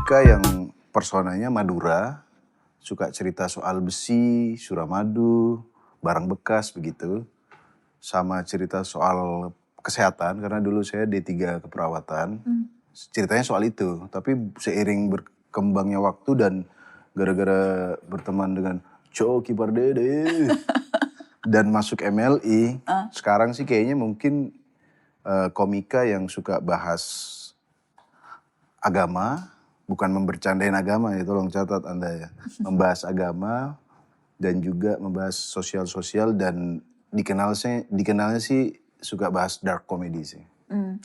komika yang personanya Madura, suka cerita soal besi, suramadu, barang bekas begitu. Sama cerita soal kesehatan, karena dulu saya D3 keperawatan. Ceritanya soal itu, tapi seiring berkembangnya waktu dan gara-gara berteman dengan Coki Pardede dan masuk MLI, sekarang sih kayaknya mungkin komika yang suka bahas agama, bukan membercandain agama ya, tolong catat Anda ya. Membahas agama dan juga membahas sosial-sosial dan dikenalnya sih suka bahas dark comedy sih.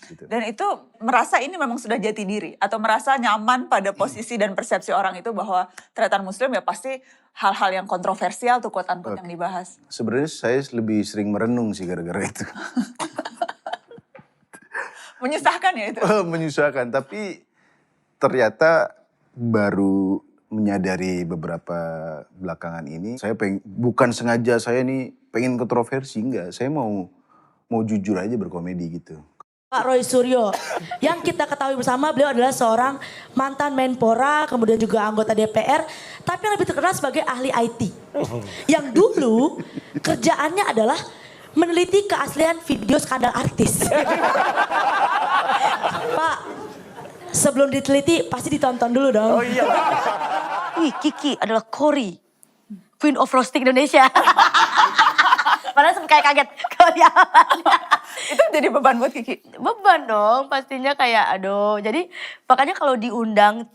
Gitu. Dan itu merasa ini memang sudah jati diri atau merasa nyaman pada posisi dan persepsi orang itu bahwa ternyata Muslim ya pasti hal-hal yang kontroversial tuh quote-unquote yang dibahas. Sebenarnya saya lebih sering merenung sih gara-gara itu. Menyusahkan ya itu? Menyusahkan, tapi ternyata baru menyadari beberapa belakangan ini, saya bukan sengaja saya nih pengen kontroversi, enggak. Saya mau jujur aja berkomedi gitu. Pak Roy Suryo, yang kita ketahui bersama beliau adalah seorang mantan Menpora, kemudian juga anggota DPR, tapi yang lebih terkenal sebagai ahli IT. Yang dulu kerjaannya adalah meneliti keaslian video skandal artis. Pak, sebelum diteliti pasti ditonton dulu dong. Oh iya. Wih, Kiki adalah Cory, Queen of Roasting Indonesia. Padahal sempat kayak kaget. Itu jadi beban buat Kiki? Beban dong, pastinya kayak aduh. Jadi makanya kalau diundang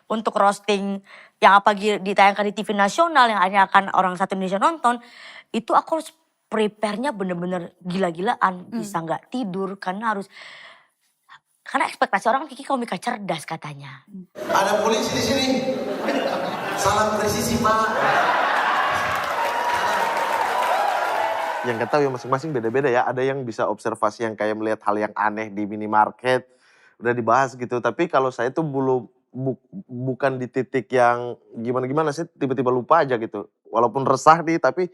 untuk roasting yang apa ditayangkan di TV nasional yang hanya akan orang satu Indonesia nonton, itu aku harus prepare-nya bener-bener gila-gilaan. Bisa nggak tidur karena ekspektasi orang Kiki komika cerdas katanya. Ada polisi di sini. Salam presisi Pak. Yang nggak tahu ya masing-masing beda-beda ya. Ada yang bisa observasi yang kayak melihat hal yang aneh di minimarket. Udah dibahas gitu. Tapi kalau saya tuh bukan di titik yang gimana-gimana. Saya tiba-tiba lupa aja gitu. Walaupun resah nih tapi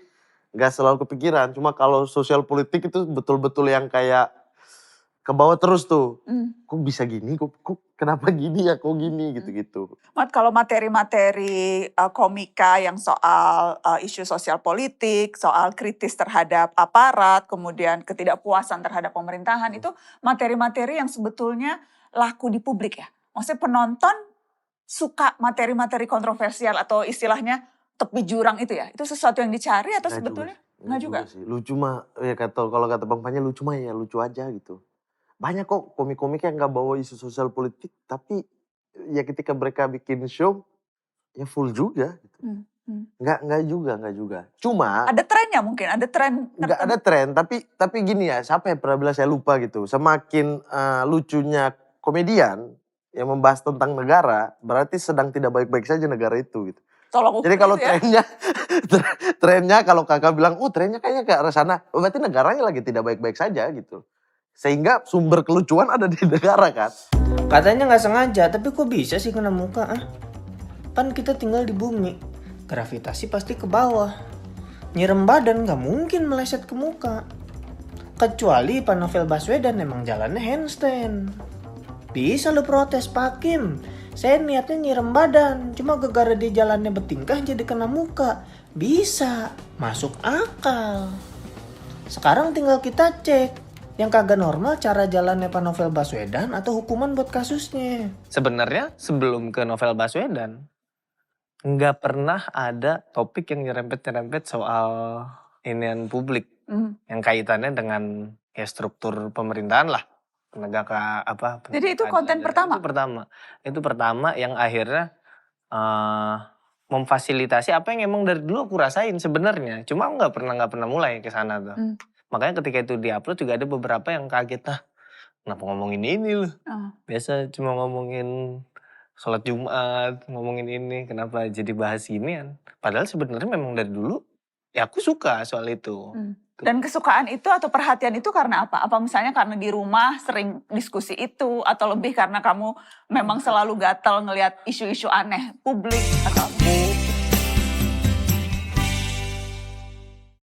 nggak selalu kepikiran. Cuma kalau sosial politik itu betul-betul yang kayak ke bawah terus tuh. Kok bisa gini? Kok kenapa gini ya? Kok gini? Gitu-gitu. Mat, kalau materi-materi komika yang soal isu sosial politik, soal kritis terhadap aparat, kemudian ketidakpuasan terhadap pemerintahan, itu materi-materi yang sebetulnya laku di publik ya. Maksudnya penonton suka materi-materi kontroversial atau istilahnya tepi jurang itu ya. Itu sesuatu yang dicari atau sebetulnya? Nggak juga sih. Lucu mah, ya kalau kata Bang Panya lucu mah ya lucu aja gitu. Banyak kok komik-komik yang gak bawa isu sosial politik, tapi ya ketika mereka bikin show, ya full juga. Gitu. Nggak juga. Cuma ada trennya mungkin, ada tren. Nggak ada tren, tapi gini ya, siapa yang pernah bilang saya lupa gitu. Semakin lucunya komedian yang membahas tentang negara, berarti sedang tidak baik-baik saja negara itu gitu. Jadi kalau ya? trennya kalau kakak bilang, trennya kayaknya ke arah sana, berarti negaranya lagi tidak baik-baik saja gitu. Sehingga sumber kelucuan ada di negara kan. Katanya nggak sengaja, tapi kok bisa sih kena muka? Kan kita tinggal di bumi, gravitasi pasti ke bawah. Nyirem badan nggak mungkin meleset ke muka. Kecuali Pak Novel Baswedan emang jalannya handstand. Bisa lu protes Pak Kim, saya niatnya nyirem badan, cuma gara-gara dia jalannya bertingkah jadi kena muka. Bisa, masuk akal. Sekarang tinggal kita cek. Yang kagak normal cara jalannya Pak Novel Baswedan atau hukuman buat kasusnya. Sebenarnya sebelum ke Novel Baswedan, nggak pernah ada topik yang nyerempet-nyerempet soal inian publik. Yang kaitannya dengan ya struktur pemerintahan lah. Jadi itu konten pertama? Itu pertama yang akhirnya memfasilitasi apa yang emang dari dulu aku rasain sebenarnya. Cuma aku nggak pernah mulai ke sana tuh. Makanya ketika itu diupload juga ada beberapa yang kaget, kenapa ngomongin ini loh. Biasa cuma ngomongin sholat Jumat, ngomongin ini, kenapa jadi bahas ginian. Padahal sebenarnya memang dari dulu ya aku suka soal itu. Dan kesukaan itu atau perhatian itu karena apa? Apa misalnya karena di rumah sering diskusi itu, atau lebih karena kamu memang selalu gatal ngelihat isu-isu aneh publik atau